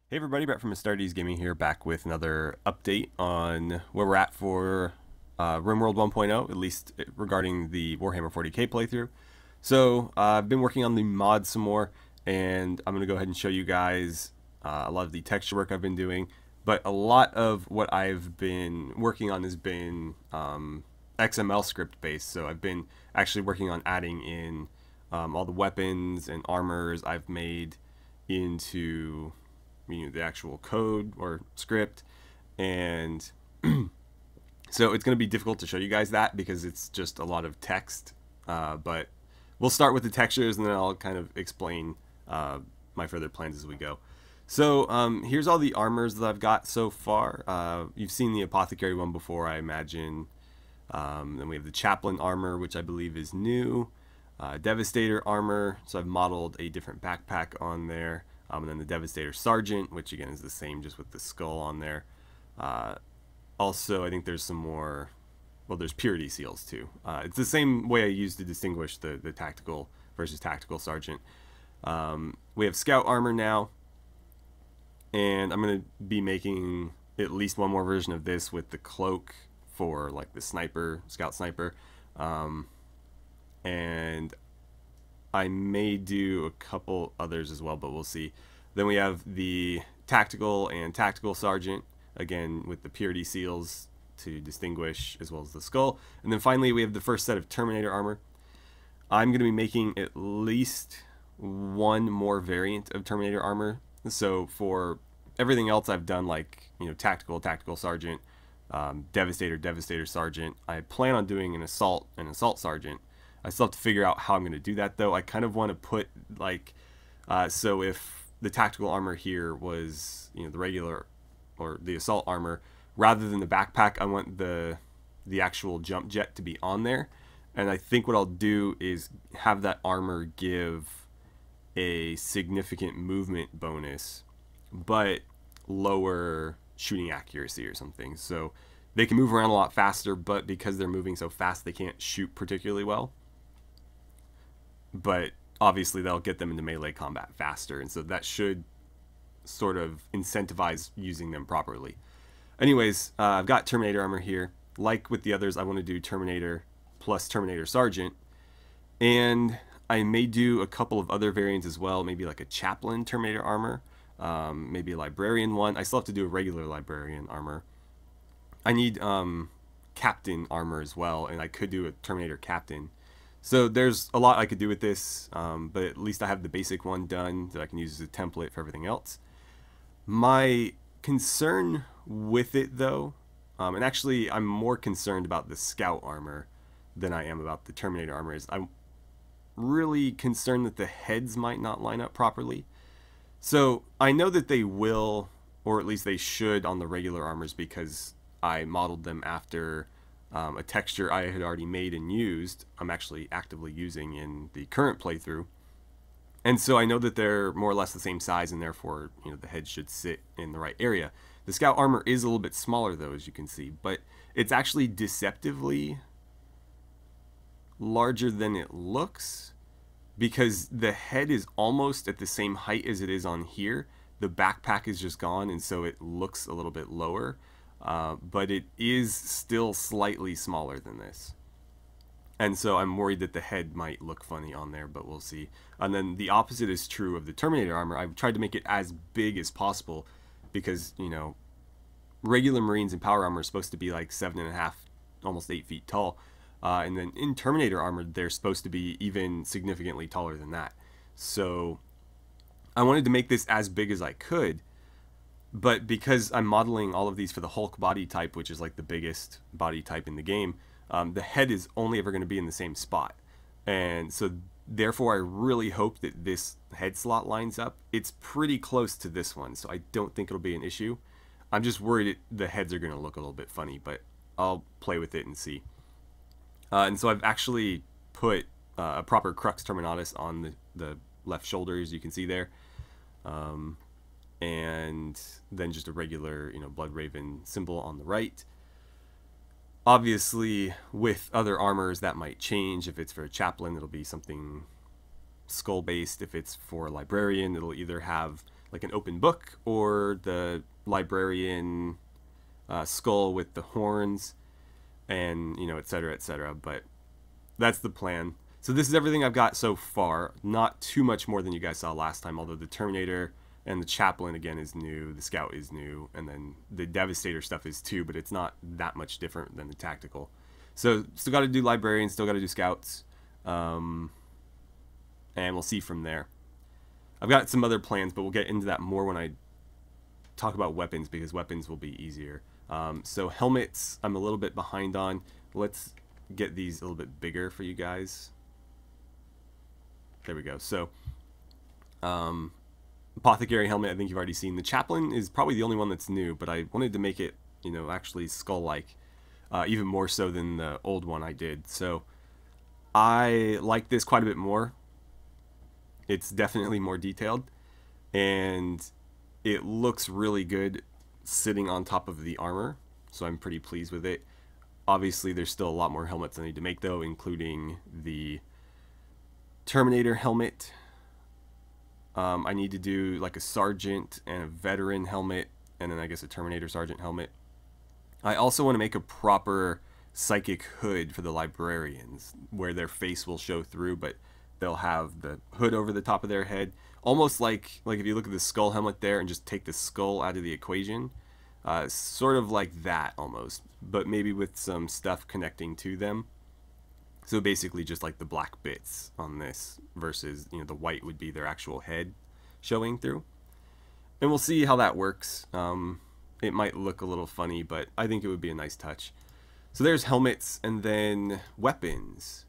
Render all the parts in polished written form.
Hey everybody, Brett from AstartesGaming here, back with another update on where we're at for RimWorld 1.0, at least regarding the Warhammer 40k playthrough. So I've been working on the mod some more, and I'm going to go ahead and show you guys a lot of the texture work I've been doing. But a lot of what I've been working on has been XML script based, so I've been actually working on adding in all the weapons and armors I've made into the actual code or script, and so it's going to be difficult to show you guys that because it's just a lot of text, but we'll start with the textures and then I'll kind of explain my further plans as we go. So here's all the armors that I've got so far. You've seen the apothecary one before, I imagine. Then we have the chaplain armor, which I believe is new. Devastator armor, so I've modeled a different backpack on there. And then the Devastator Sergeant, which again is the same, just with the skull on there. Also, I think there's some more, well, there's Purity Seals too. It's the same way I used to distinguish the Tactical versus Tactical Sergeant. We have Scout Armor now, and I'm going to be making at least one more version of this with the cloak for like the sniper, Scout Sniper. And I may do a couple others as well, but we'll see. Then we have the Tactical and Tactical Sergeant, again with the Purity Seals to distinguish, as well as the skull. And then finally we have the first set of Terminator armor. I'm going to be making at least one more variant of Terminator armor. So for everything else I've done, like Tactical Sergeant, Devastator Sergeant, I plan on doing an Assault Sergeant. I still have to figure out how I'm going to do that, though. I kind of want to put, like, so if the tactical armor here was, the regular or the assault armor, rather than the backpack, I want the actual jump jet to be on there. And I think what I'll do is have that armor give a significant movement bonus, but lower shooting accuracy or something. So they can move around a lot faster, but because they're moving so fast, they can't shoot particularly well. But obviously that'll get them into melee combat faster, and so that should sort of incentivize using them properly. Anyways, I've got Terminator armor here. Like with the others, I want to do Terminator plus Terminator Sergeant, and I may do a couple of other variants as well, maybe like a Chaplain Terminator armor, maybe a Librarian one. I still have to do a regular Librarian armor. I need Captain armor as well, and I could do a Terminator Captain. So there's a lot I could do with this, but at least I have the basic one done that I can use as a template for everything else. My concern with it, though, and actually I'm more concerned about the Scout armor than I am about the Terminator armor, is I'm really concerned that the heads might not line up properly. So I know that they will, or at least they should on the regular armors, because I modeled them after a texture I had already made and used. I'm actually actively using in the current playthrough, and so I know that they're more or less the same size, and therefore the head should sit in the right area. The Scout armor is a little bit smaller, though, as you can see, but it's actually deceptively larger than it looks, because the head is almost at the same height as it is on here. The backpack is just gone, and so it looks a little bit lower. But it is still slightly smaller than this, and so I'm worried that the head might look funny on there, but we'll see. And then the opposite is true of the Terminator armor. I've tried to make it as big as possible, because regular Marines and power armor are supposed to be like 7.5, almost 8 feet tall, and then in Terminator armor they're supposed to be even significantly taller than that. So I wanted to make this as big as I could. But because I'm modeling all of these for the Hulk body type, which is like the biggest body type in the game, the head is only ever going to be in the same spot. And so therefore I really hope that this head slot lines up. It's pretty close to this one, so I don't think it'll be an issue. I'm just worried the heads are going to look a little bit funny, but I'll play with it and see. And so I've actually put a proper Crux Terminatus on the left shoulder, as you can see there. And then just a regular, Blood Raven symbol on the right. Obviously, with other armors, that might change. If it's for a Chaplain, it'll be something skull-based. If it's for a Librarian, it'll either have like an open book or the librarian skull with the horns, and etc., etc. But that's the plan. So this is everything I've got so far. Not too much more than you guys saw last time, although the Terminator and the Chaplain again is new, the Scout is new, and then the Devastator stuff is too, but it's not that much different than the Tactical. So still got to do Librarians, still got to do Scouts, and we'll see from there. I've got some other plans, but we'll get into that more when I talk about weapons, because weapons will be easier. So helmets, I'm a little bit behind on. Let's get these a little bit bigger for you guys. There we go. So Apothecary helmet, I think you've already seen. The Chaplain is probably the only one that's new, but I wanted to make it, actually skull-like, even more so than the old one I did. So I like this quite a bit more. It's definitely more detailed, and it looks really good sitting on top of the armor, so I'm pretty pleased with it. Obviously, there's still a lot more helmets I need to make, though, including the Terminator helmet. I need to do like a Sergeant and a Veteran helmet, and then I guess a Terminator Sergeant helmet. I also want to make a proper psychic hood for the Librarians, where their face will show through, but they'll have the hood over the top of their head. Almost like if you look at the skull helmet there and just take the skull out of the equation. Sort of like that almost, but maybe with some stuff connecting to them. So basically just like the black bits on this versus, the white would be their actual head showing through. And we'll see how that works. It might look a little funny, but I think it would be a nice touch. So there's helmets, and then weapons.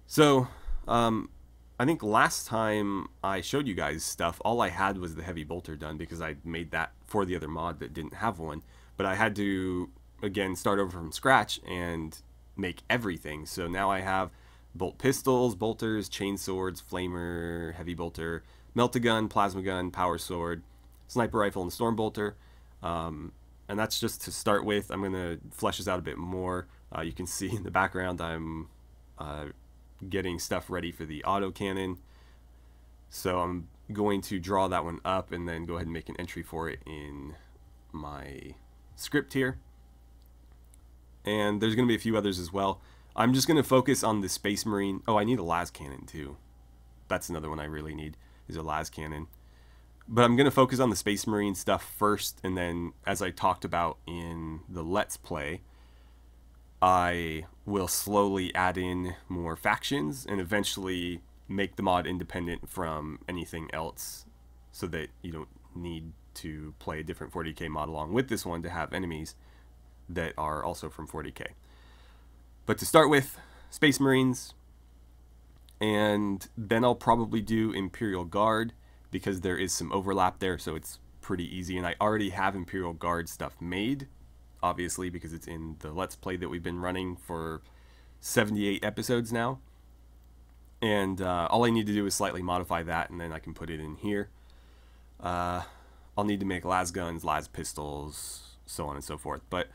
So I think last time I showed you guys stuff, all I had was the heavy bolter done, because I made that for the other mod that didn't have one. But I had to, again, start over from scratch and make everything. So now I have bolt pistols, bolters, chain swords, flamer, heavy bolter, melt-a-gun, plasma gun, power sword, sniper rifle, and storm bolter. And that's just to start with. I'm going to flesh this out a bit more. You can see in the background I'm getting stuff ready for the autocannon. So I'm going to draw that one up and then go ahead and make an entry for it in my script here. And there's going to be a few others as well. I'm just going to focus on the Space Marine. Oh, I need a las cannon too. That's another one I really need, is a las cannon. But I'm going to focus on the Space Marine stuff first, and then, as I talked about in the Let's Play, I will slowly add in more factions and eventually make the mod independent from anything else, so that you don't need to play a different 40k mod along with this one to have enemies that are also from 40k. But to start with, Space Marines, and then I'll probably do Imperial Guard, because there is some overlap there, so it's pretty easy. And I already have Imperial Guard stuff made, obviously, because it's in the Let's Play that we've been running for 78 episodes now. And all I need to do is slightly modify that, and then I can put it in here. I'll need to make las guns, las pistols, so on and so forth. But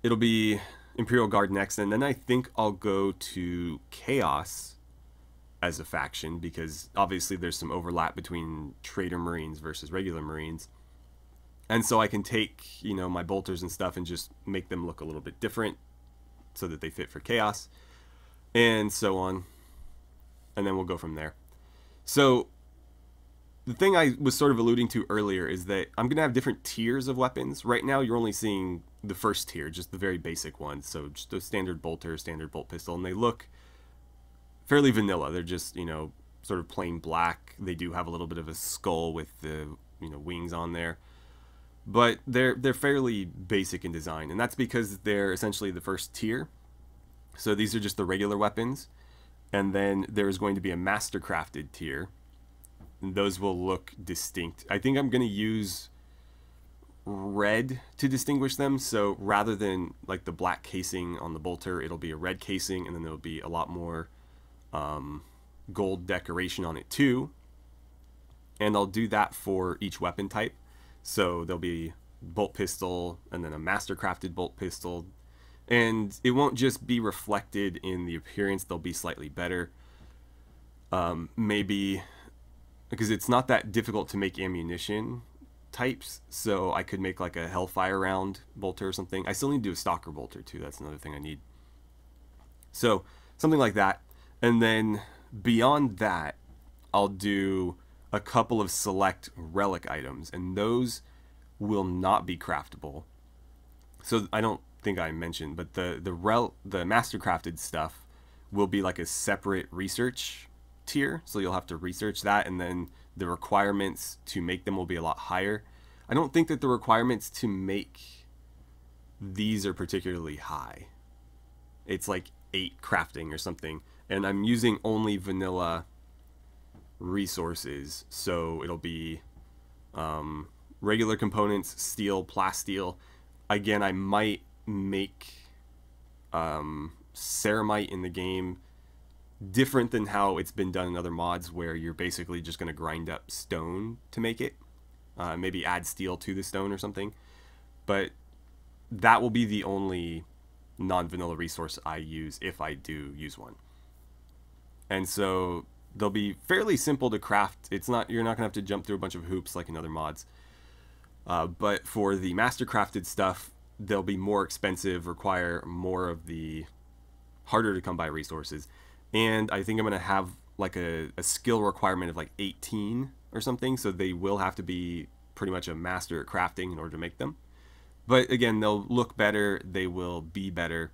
it'll be Imperial Guard next, and then I think I'll go to Chaos as a faction, because obviously there's some overlap between Trader Marines versus regular Marines. And so I can take, my bolters and stuff and just make them look a little bit different so that they fit for Chaos, and so on. And then we'll go from there. So the thing I was sort of alluding to earlier is that I'm going to have different tiers of weapons. Right now you're only seeing the first tier, just the very basic ones. So just a standard bolter, standard bolt pistol, and they look fairly vanilla. They're just, sort of plain black. They do have a little bit of a skull with the, wings on there. But they're fairly basic in design, and that's because they're essentially the first tier. So these are just the regular weapons, and then there's going to be a mastercrafted tier, and those will look distinct. I think I'm going to use red to distinguish them, so rather than like the black casing on the bolter, it'll be a red casing, and then there'll be a lot more gold decoration on it too. And I'll do that for each weapon type. So there'll be bolt pistol, and then a mastercrafted bolt pistol, and it won't just be reflected in the appearance, they'll be slightly better. Maybe because it's not that difficult to make ammunition types, so I could make like a Hellfire round bolter or something. I still need to do a Stalker bolter too, that's another thing I need. So something like that. And then beyond that, I'll do a couple of select relic items, and those will not be craftable. So I don't think I mentioned, but the mastercrafted stuff will be like a separate research tier, so you'll have to research that, and then the requirements to make them will be a lot higher. I don't think that the requirements to make these are particularly high. It's like 8 crafting or something, and I'm using only vanilla resources, so it'll be regular components, steel, plasteel. Again, I might make ceramite in the game different than how it's been done in other mods, where you're basically just going to grind up stone to make it. Maybe add steel to the stone or something. But that will be the only non-vanilla resource I use, if I do use one. And so they'll be fairly simple to craft. You're not going to have to jump through a bunch of hoops like in other mods. But for the mastercrafted stuff, they'll be more expensive, require more of the harder to come by resources. And I think I'm going to have like a skill requirement of like 18 or something, so they will have to be pretty much a master at crafting in order to make them. But again, they'll look better, they will be better,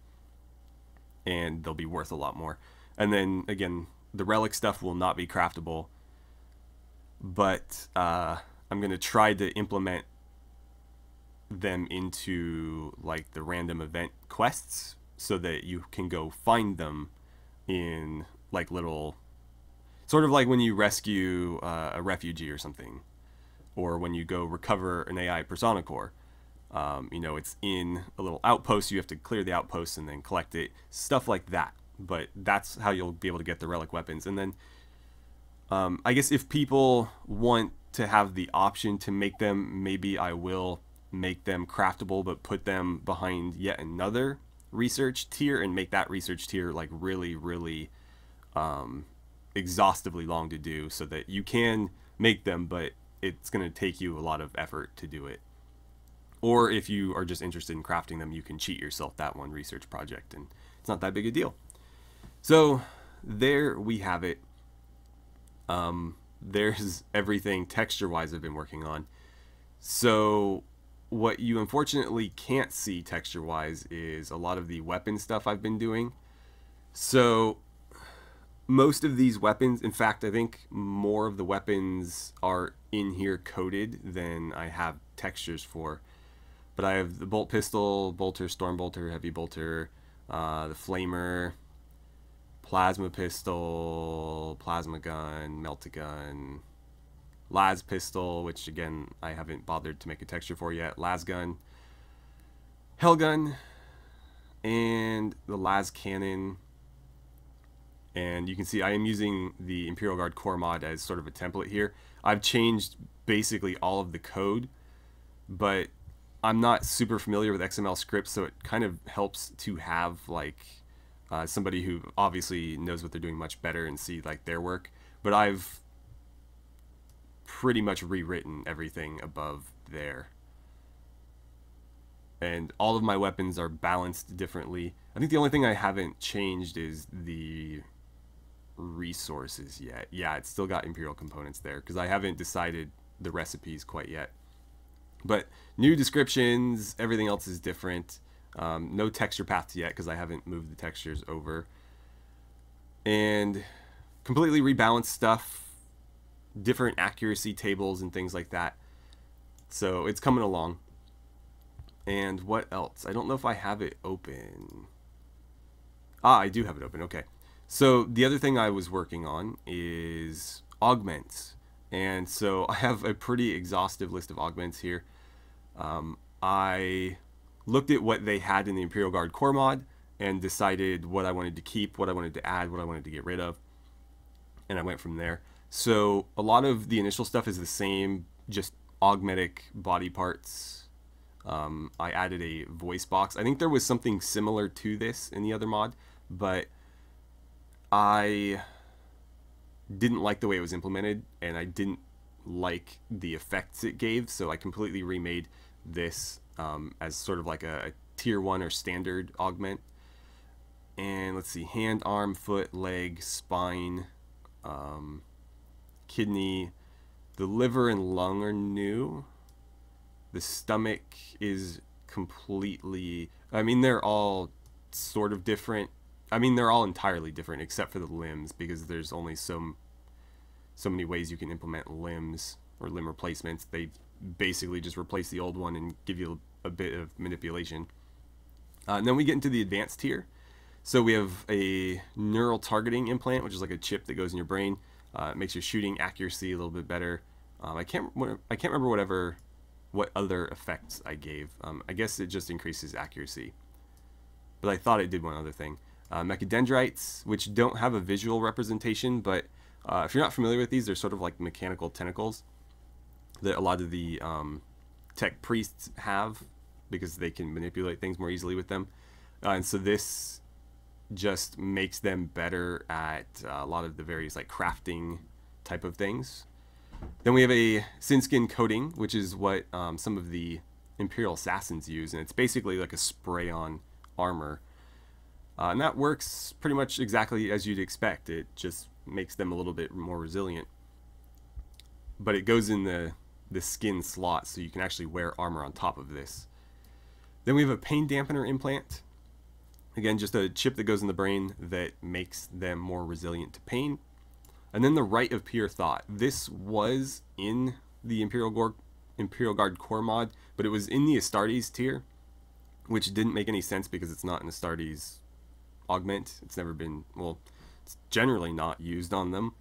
and they'll be worth a lot more. And then again, the relic stuff will not be craftable, but I'm going to try to implement them into like the random event quests, so that you can go find them in like little, sort of like when you rescue a refugee or something, or when you go recover an AI persona core. You know, it's in a little outpost, you have to clear the outpost and then collect it, stuff like that. But that's how you'll be able to get the relic weapons. And then I guess if people want to have the option to make them, maybe I will make them craftable, but put them behind yet another research tier and make that research tier like really exhaustively long to do, so that you can make them, but it's going to take you a lot of effort to do it. Or if you are just interested in crafting them, you can cheat yourself that one research project, and it's not that big a deal. So there we have it. There's everything texture wise I've been working on. So what you unfortunately can't see texture wise is a lot of the weapon stuff I've been doing. So most of these weapons, in fact, I think more of the weapons are in here coded than I have textures for. But I have the bolt pistol, bolter, storm bolter, heavy bolter, the flamer, plasma pistol, plasma gun, melt-a-gun, las pistol, which again I haven't bothered to make a texture for yet, las gun, hell gun, and the las cannon. And you can see I am using the Imperial Guard core mod as sort of a template here. I've changed basically all of the code, but I'm not super familiar with XML scripts, so it kind of helps to have like somebody who obviously knows what they're doing much better and see like their work. But I've pretty much rewritten everything above there, and all of my weapons are balanced differently. I think the only thing I haven't changed is the resources yet. Yeah, it's still got Imperial components there because I haven't decided the recipes quite yet. But new descriptions, everything else is different. No texture paths yet because I haven't moved the textures over. And completely rebalanced stuff, different accuracy tables and things like that. So it's coming along. And what else? I don't know if I have it open. Ah, I do have it open. Okay. So the other thing I was working on is augments. And so I have a pretty exhaustive list of augments here. I looked at what they had in the Imperial Guard core mod and decided what I wanted to keep, what I wanted to add, what I wanted to get rid of. And I went from there. So a lot of the initial stuff is the same, just augmetic body parts. I added a voice box. I think there was something similar to this in the other mod, but I didn't like the way it was implemented, and I didn't like the effects it gave, so I completely remade this as sort of like a tier 1 or standard augment. And let's see, hand, arm, foot, leg, spine, kidney, the liver and lung are new. The stomach is completely, I mean, they're all sort of different. I mean, they're all entirely different except for the limbs, because there's only so many ways you can implement limbs or limb replacements. They basically just replace the old one and give you a bit of manipulation. And then we get into the advanced tier. So we have a neural targeting implant, which is like a chip that goes in your brain. It makes your shooting accuracy a little bit better. I can't remember what other effects I gave. I guess it just increases accuracy, but I thought it did one other thing. Mechadendrites, which don't have a visual representation, but if you're not familiar with these, they're sort of like mechanical tentacles that a lot of the tech priests have, because they can manipulate things more easily with them. And so this just makes them better at a lot of the various like crafting type of things. Then we have a sin skin coating, which is what some of the Imperial Assassins use, and it's basically like a spray-on armor. And that works pretty much exactly as you'd expect. It just makes them a little bit more resilient. But it goes in the skin slot, so you can actually wear armor on top of this. Then we have a pain dampener implant. Again, just a chip that goes in the brain that makes them more resilient to pain. And then the Rite of Pure Thought. This was in the Imperial Guard core mod, but it was in the Astartes tier, which didn't make any sense because it's not an Astartes augment. It's never been, well, it's generally not used on them.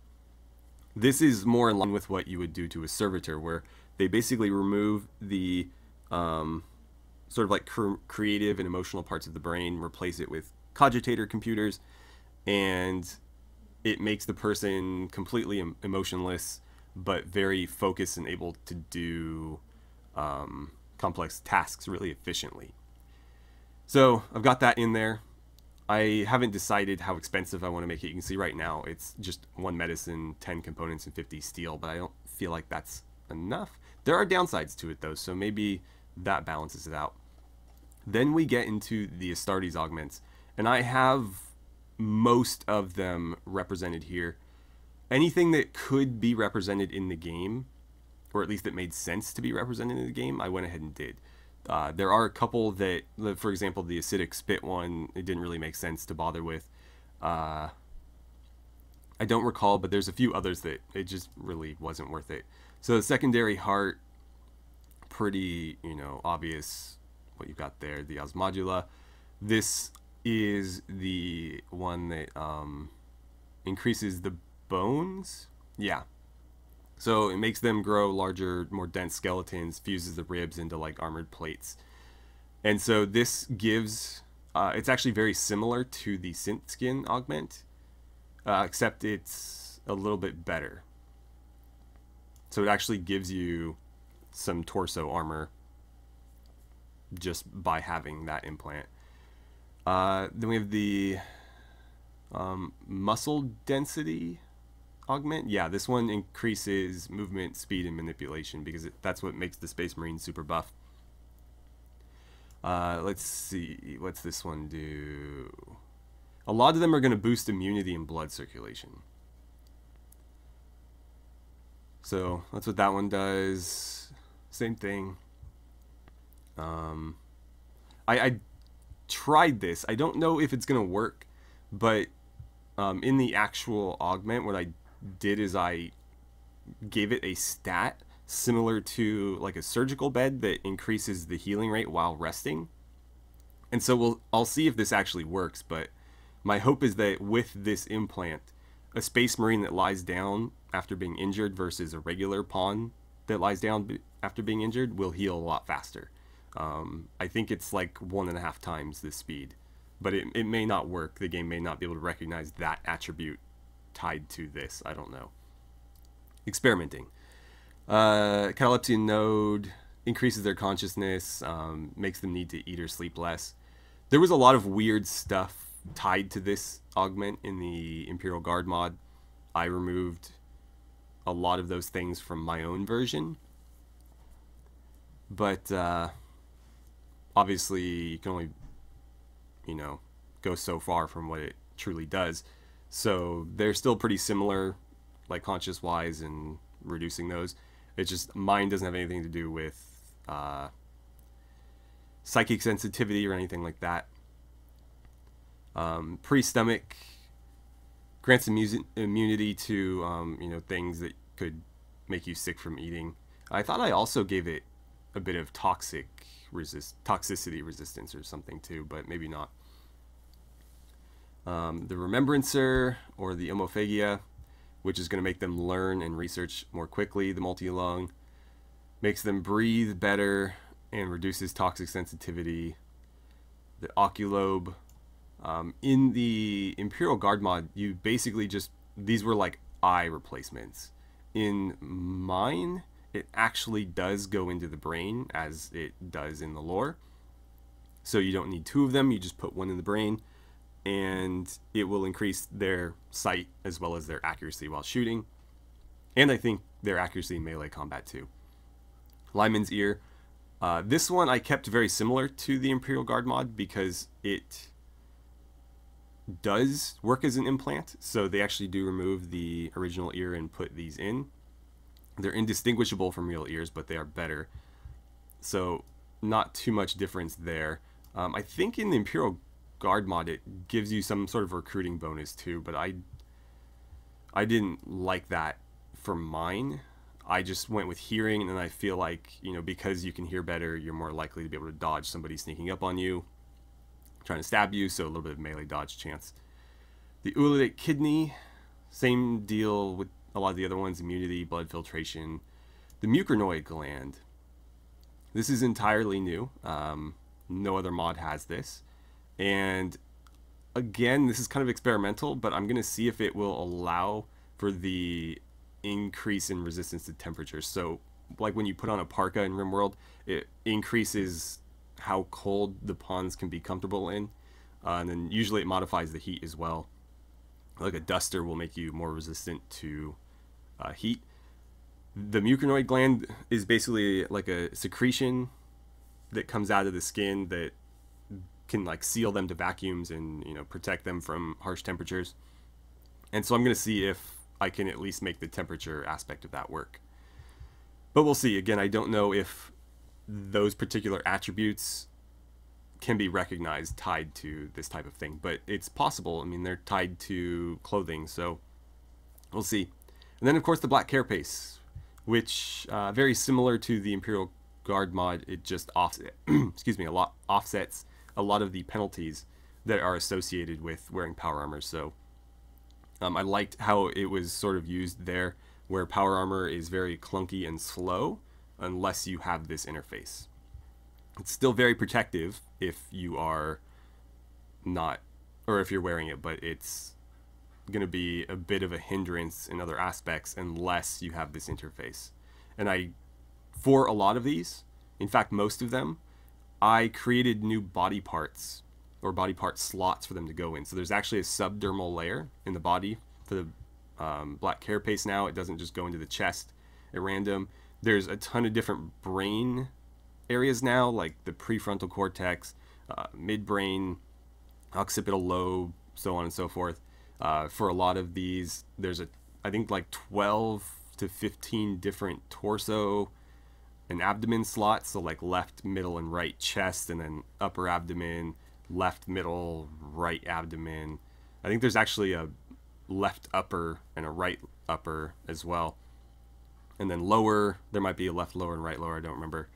This is more in line with what you would do to a servitor, where they basically remove the sort of like creative and emotional parts of the brain, replace it with cogitator computers, and it makes the person completely emotionless, but very focused and able to do complex tasks really efficiently. So I've got that in there. I haven't decided how expensive I want to make it. You can see right now it's just 1 medicine, 10 components, and 50 steel, but I don't feel like that's enough. There are downsides to it though, so maybe that balances it out. Then we get into the Astartes augments, and I have most of them represented here. Anything that could be represented in the game, or at least that made sense to be represented in the game, I went ahead and did. There are a couple that, for example, the acidic spit one, it didn't really make sense to bother with. I don't recall, but there's a few others that it just really wasn't worth it. So the secondary heart, pretty, obvious what you've got there. The osmodula. This is the one that increases the bones. Yeah. So it makes them grow larger, more dense skeletons, fuses the ribs into like armored plates. And so this gives, it's actually very similar to the synth skin augment, except it's a little bit better. So it actually gives you some torso armor just by having that implant. Then we have the muscle density augment. Yeah, this one increases movement, speed, and manipulation, because that's what makes the Space Marine super buff. Let's see, what's this one do? A lot of them are going to boost immunity and blood circulation. So that's what that one does. Same thing. I tried this. I don't know if it's going to work, but in the actual augment, what I did is I gave it a stat similar to like a surgical bed that increases the healing rate while resting. And so I'll see if this actually works, but my hope is that with this implant, a Space Marine that lies down after being injured versus a regular pawn that lies down after being injured will heal a lot faster. I think it's like 1.5 times the speed, but it may not work. The game may not be able to recognize that attribute tied to this. I don't know. Experimenting. Catalepsy node increases their consciousness, makes them need to eat or sleep less. There was a lot of weird stuff tied to this augment in the Imperial Guard mod. I removed a lot of those things from my own version. But obviously you can only, go so far from what it truly does. So they're still pretty similar, like conscious wise and reducing those. It's just mine doesn't have anything to do with psychic sensitivity or anything like that. Pre-stomach grants immunity to things that could make you sick from eating. I thought I also gave it a bit of toxicity resistance or something too, but maybe not. The Remembrancer, or the Homophagia, which is going to make them learn and research more quickly. The Multi-Lung makes them breathe better and reduces toxic sensitivity. The Oculobe. In the Imperial Guard mod, you basically just, these were like eye replacements. In mine, it actually does go into the brain, as it does in the lore. So you don't need two of them, you just put one in the brain, and it will increase their sight as well as their accuracy while shooting. And I think their accuracy in melee combat too. Lyman's Ear. This one I kept very similar to the Imperial Guard mod because it does work as an implant. So they actually do remove the original ear and put these in. They're indistinguishable from real ears, but they are better. So not too much difference there. I think in the Imperial Guard mod it gives you some sort of recruiting bonus too, but I didn't like that for mine. I just went with hearing, and then I feel like, because you can hear better, you're more likely to be able to dodge somebody sneaking up on you, trying to stab you, so a little bit of melee dodge chance. The Ululate Kidney, same deal with a lot of the other ones, immunity, blood filtration. The Mucornoid Gland. This is entirely new. No other mod has this. And again, this is kind of experimental, but I'm going to see if it will allow for the increase in resistance to temperature. So like when you put on a parka in RimWorld, it increases how cold the pawns can be comfortable in, and then usually it modifies the heat as well. Like a duster will make you more resistant to heat. The mucornoid gland is basically like a secretion that comes out of the skin that can like seal them to vacuums and protect them from harsh temperatures. And so I'm going to see if I can at least make the temperature aspect of that work. But we'll see. Again, I don't know if those particular attributes can be recognized tied to this type of thing, but it's possible. I mean, they're tied to clothing, so we'll see. And then of course the black carapace, which very similar to the Imperial Guard mod, it just offsets a lot of the penalties that are associated with wearing power armor. So I liked how it was sort of used there, where power armor is very clunky and slow unless you have this interface. It's still very protective if you are not, or if you're wearing it, but it's going to be a bit of a hindrance in other aspects unless you have this interface. And for a lot of these, in fact most of them, I created new body parts or body part slots for them to go in. So there's actually a subdermal layer in the body for the black carapace now. It doesn't just go into the chest at random. There's a ton of different brain areas now, like the prefrontal cortex, midbrain, occipital lobe, so on and so forth. For a lot of these, there's I think like 12 to 15 different torso and abdomen slots, so like left, middle, and right chest, and then upper abdomen, left, middle, right abdomen. I think there's actually a left upper and a right upper as well. And then lower, there might be a left lower and right lower, I don't remember.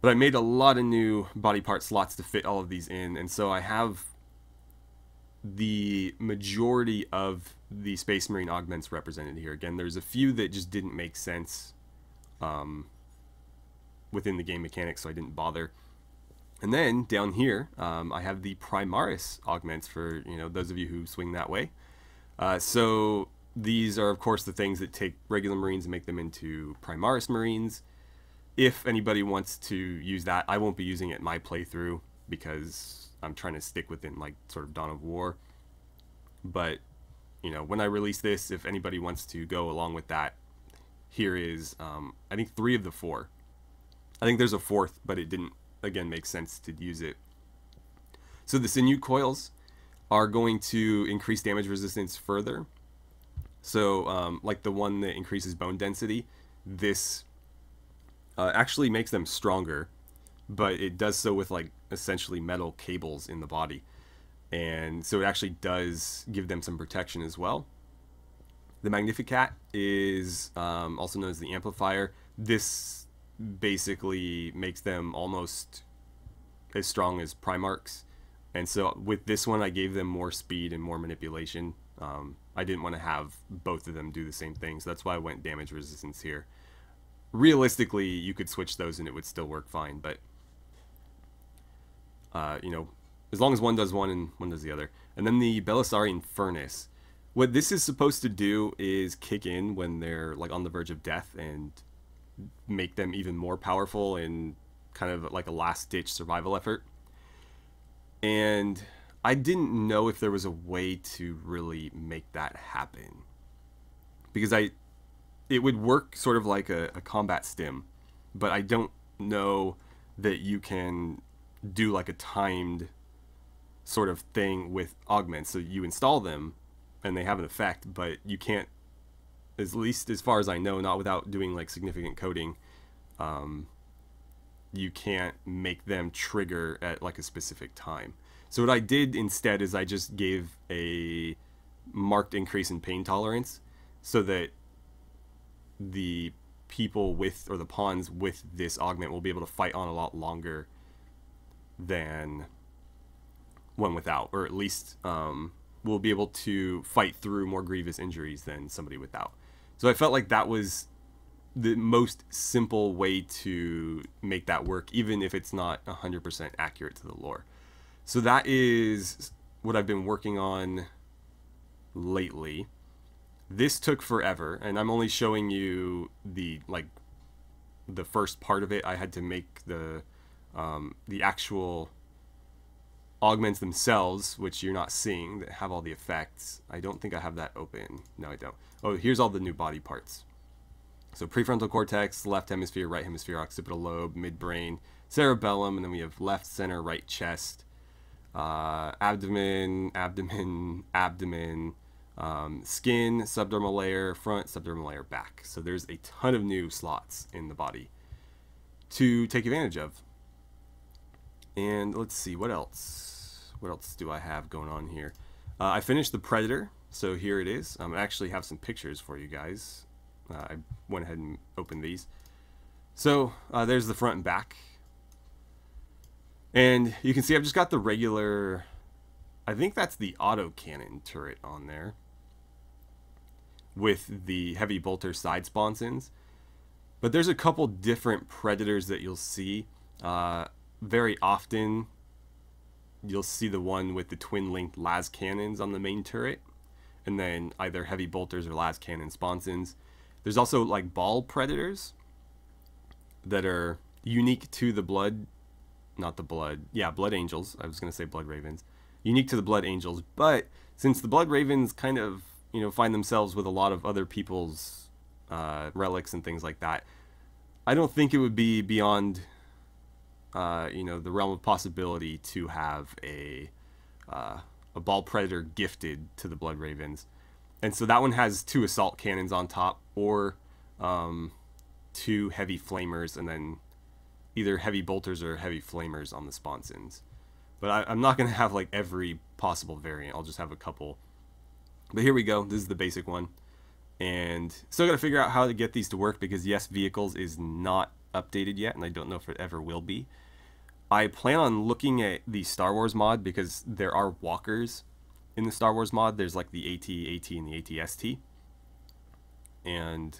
But I made a lot of new body part slots to fit all of these in, and so I have the majority of the Space Marine augments represented here. Again, there's a few that just didn't make sense within the game mechanics, so I didn't bother. And then down here, I have the Primaris augments for those of you who swing that way. So these are of course the things that take regular Marines and make them into Primaris Marines. If anybody wants to use that, I won't be using it in my playthrough because I'm trying to stick within like sort of Dawn of War. But you know, when I release this, if anybody wants to go along with that, here is, I think 3 of the 4. I think there's a 4th, but it didn't, again, make sense to use it. So the sinew coils are going to increase damage resistance further. So like the one that increases bone density, this actually makes them stronger, but it does so with like essentially metal cables in the body. And so it actually does give them some protection as well. The Magnificat is also known as the Amplifier. This basically makes them almost as strong as Primarchs. And so with this one, I gave them more speed and more manipulation. I didn't want to have both of them do the same thing, so that's why I went damage resistance here. Realistically, you could switch those and it would still work fine, but you know, as long as one does one and one does the other. And then the Belisarian Furnace. What this is supposed to do is kick in when they're like on the verge of death and make them even more powerful in kind of like a last-ditch survival effort. And I didn't know if there was a way to really make that happen, because it would work sort of like a combat stim, but I don't know that you can do like a timed sort of thing with augments. So you install them and they have an effect, but you can't, at least as far as I know, not without doing like significant coding, you can't make them trigger at like a specific time. So what I did instead is I just gave a marked increase in pain tolerance so that the people with, or the pawns with this augment will be able to fight on a lot longer than one without, or at least will be able to fight through more grievous injuries than somebody without. So I felt like that was the most simple way to make that work, even if it's not 100% accurate to the lore. So that is what I've been working on lately. This took forever, and I'm only showing you the first part of it. I had to make the actual augments themselves, which you're not seeing, that have all the effects. I don't think I have that open. No, I don't. Oh, here's all the new body parts. So prefrontal cortex, left hemisphere, right hemisphere, occipital lobe, midbrain, cerebellum, and then we have left, center, right chest, abdomen, skin, subdermal layer, front, subdermal layer, back. So there's a ton of new slots in the body to take advantage of. And let's see, what else? What else do I have going on here? I finished the Predator, so here it is. I actually have some pictures for you guys. I went ahead and opened these. So there's the front and back. And you can see I've just got the regular, I think that's the autocannon turret on there, with the heavy bolter side sponsons. But there's a couple different Predators that you'll see. Very often you'll see the one with the twin-linked las cannons on the main turret, and then either heavy bolters or las cannon sponsons. There's also like ball Predators that are unique to the blood, not the blood, yeah, blood angels. I was going to say blood ravens. Unique to the blood angels, but since the blood ravens kind of, you know, find themselves with a lot of other people's relics and things like that, I don't think it would be beyond you know, the realm of possibility to have a ball predator gifted to the blood ravens. And so that one has 2 assault cannons on top, or 2 heavy flamers, and then either heavy bolters or heavy flamers on the sponsons. But I'm not going to have like every possible variant. I'll just have a couple. But here we go. This is the basic one. And still got to figure out how to get these to work, because yes, vehicles is not updated yet, and I don't know if it ever will be. I plan on looking at the Star Wars mod, because there are walkers in the Star Wars mod. There's like the AT, and the ATST. And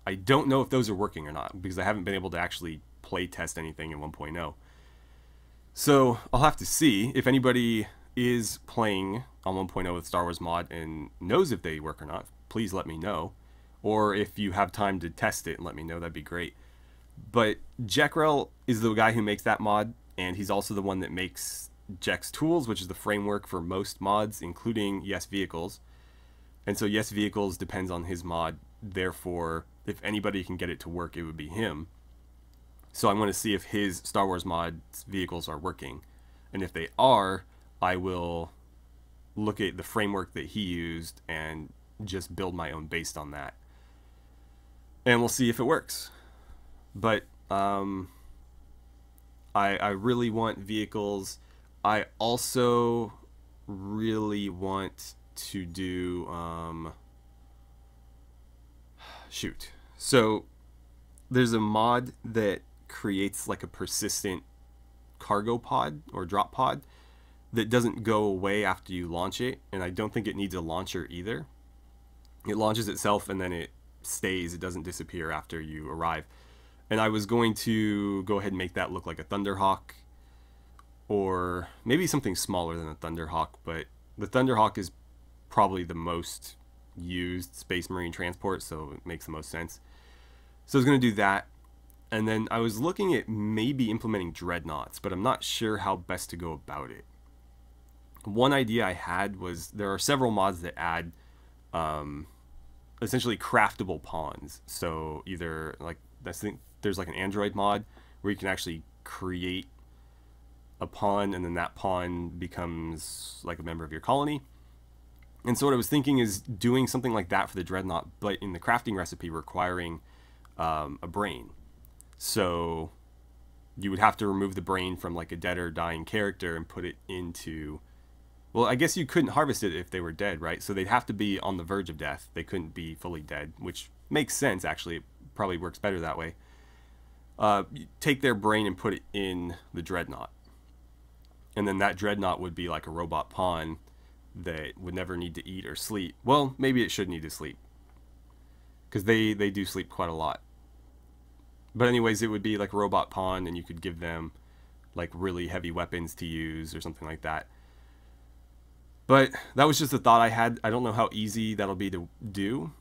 I don't know if those are working or not, because I haven't been able to actually play test anything in 1.0. So I'll have to see. If anybody is playing on 1.0 with Star Wars mod and knows if they work or not, please let me know. Or if you have time to test it and let me know, that'd be great. But Jekrel is the guy who makes that mod, and he's also the one that makes Jek's Tools, which is the framework for most mods, including, yes, vehicles. And so yes, vehicles depends on his mod. Therefore, if anybody can get it to work, it would be him. So I want to see if his Star Wars mod's vehicles are working. And if they are, I will look at the framework that he used and just build my own based on that. And we'll see if it works. But I really want vehicles. I also really want to do shoot. So there's a mod that creates like a persistent cargo pod or drop pod that doesn't go away after you launch it, and I don't think it needs a launcher either. It launches itself and then it stays. It doesn't disappear after you arrive. And I was going to go ahead and make that look like a Thunderhawk, or maybe something smaller than a Thunderhawk, but the Thunderhawk is probably the most used Space Marine transport, so it makes the most sense. So I was going to do that, and then I was looking at maybe implementing dreadnoughts, but I'm not sure how best to go about it. One idea I had was there are several mods that add essentially craftable pawns. So either like I think there's like an Android mod where you can actually create a pawn, and then that pawn becomes like a member of your colony. And so what I was thinking is doing something like that for the dreadnought, but in the crafting recipe requiring a brain. So you would have to remove the brain from like a dead or dying character and put it into, well, I guess you couldn't harvest it if they were dead, right? So they'd have to be on the verge of death. They couldn't be fully dead, which makes sense, actually. It probably works better that way. You take their brain and put it in the dreadnought. And then that dreadnought would be like a robot pawn that would never need to eat or sleep. Well, maybe it should need to sleep, because they do sleep quite a lot. But anyways, it would be like a robot pawn, and you could give them like really heavy weapons to use or something like that. But that was just a thought I had. I don't know how easy that'll be to do,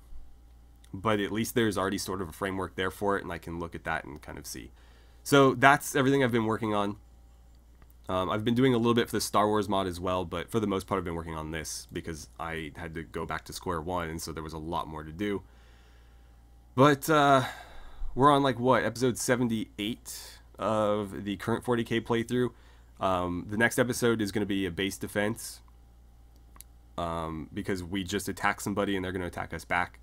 but at least there's already sort of a framework there for it, and I can look at that and kind of see. So that's everything I've been working on. I've been doing a little bit for the Star Wars mod as well, but for the most part I've been working on this because I had to go back to square one, and so there was a lot more to do. But we're on like what, episode 78 of the current 40k playthrough. The next episode is going to be a base defense, because we just attacked somebody and they're going to attack us back.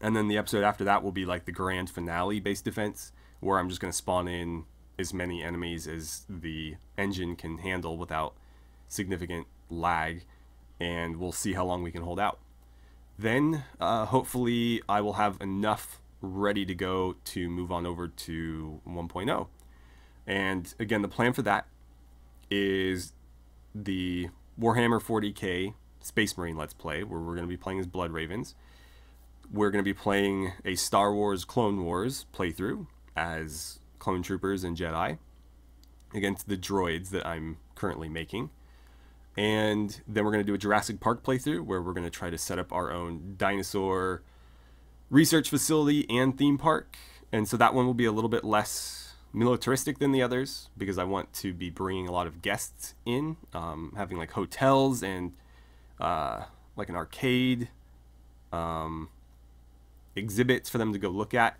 And then the episode after that will be like the grand finale base defense, where I'm just going to spawn in as many enemies as the engine can handle without significant lag, and we'll see how long we can hold out. Then hopefully I will have enough ready to go to move on over to 1.0. And again, the plan for that is the Warhammer 40k Space Marine Let's Play, where we're going to be playing as Blood Ravens. We're going to be playing a Star Wars Clone Wars playthrough as clone troopers and Jedi against the droids that I'm currently making. And then we're going to do a Jurassic Park playthrough, where we're going to try to set up our own dinosaur research facility and theme park. And so that one will be a little bit less militaristic than the others, because I want to be bringing a lot of guests in, having like hotels and like an arcade, exhibits for them to go look at.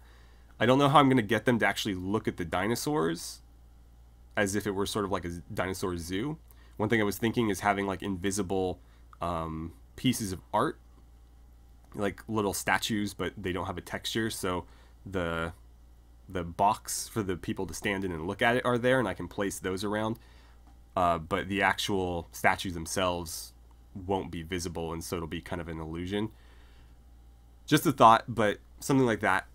I don't know how I'm going to get them to actually look at the dinosaurs as if it were sort of like a dinosaur zoo. One thing I was thinking is having like invisible pieces of art, like little statues, but they don't have a texture, so the box for the people to stand in and look at it are there, and I can place those around, but the actual statues themselves won't be visible, and so it'll be kind of an illusion. Just a thought, but something like that.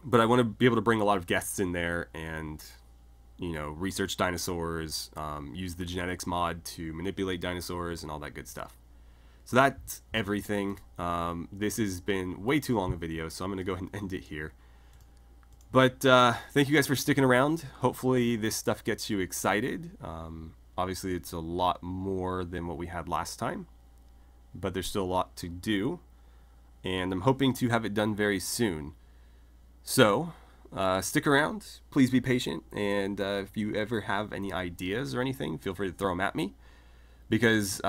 But I want to be able to bring a lot of guests in there and, you know, research dinosaurs, use the genetics mod to manipulate dinosaurs and all that good stuff. So that's everything. This has been way too long a video, so I'm going to go ahead and end it here. But thank you guys for sticking around. Hopefully this stuff gets you excited. Obviously it's a lot more than what we had last time, but there's still a lot to do, and I'm hoping to have it done very soon. So stick around, please be patient, and if you ever have any ideas or anything, feel free to throw them at me, because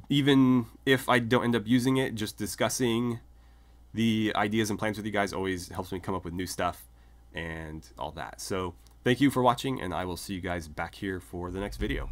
even if I don't end up using it, just discussing the ideas and plans with you guys always helps me come up with new stuff and all that. So thank you for watching, and I will see you guys back here for the next video.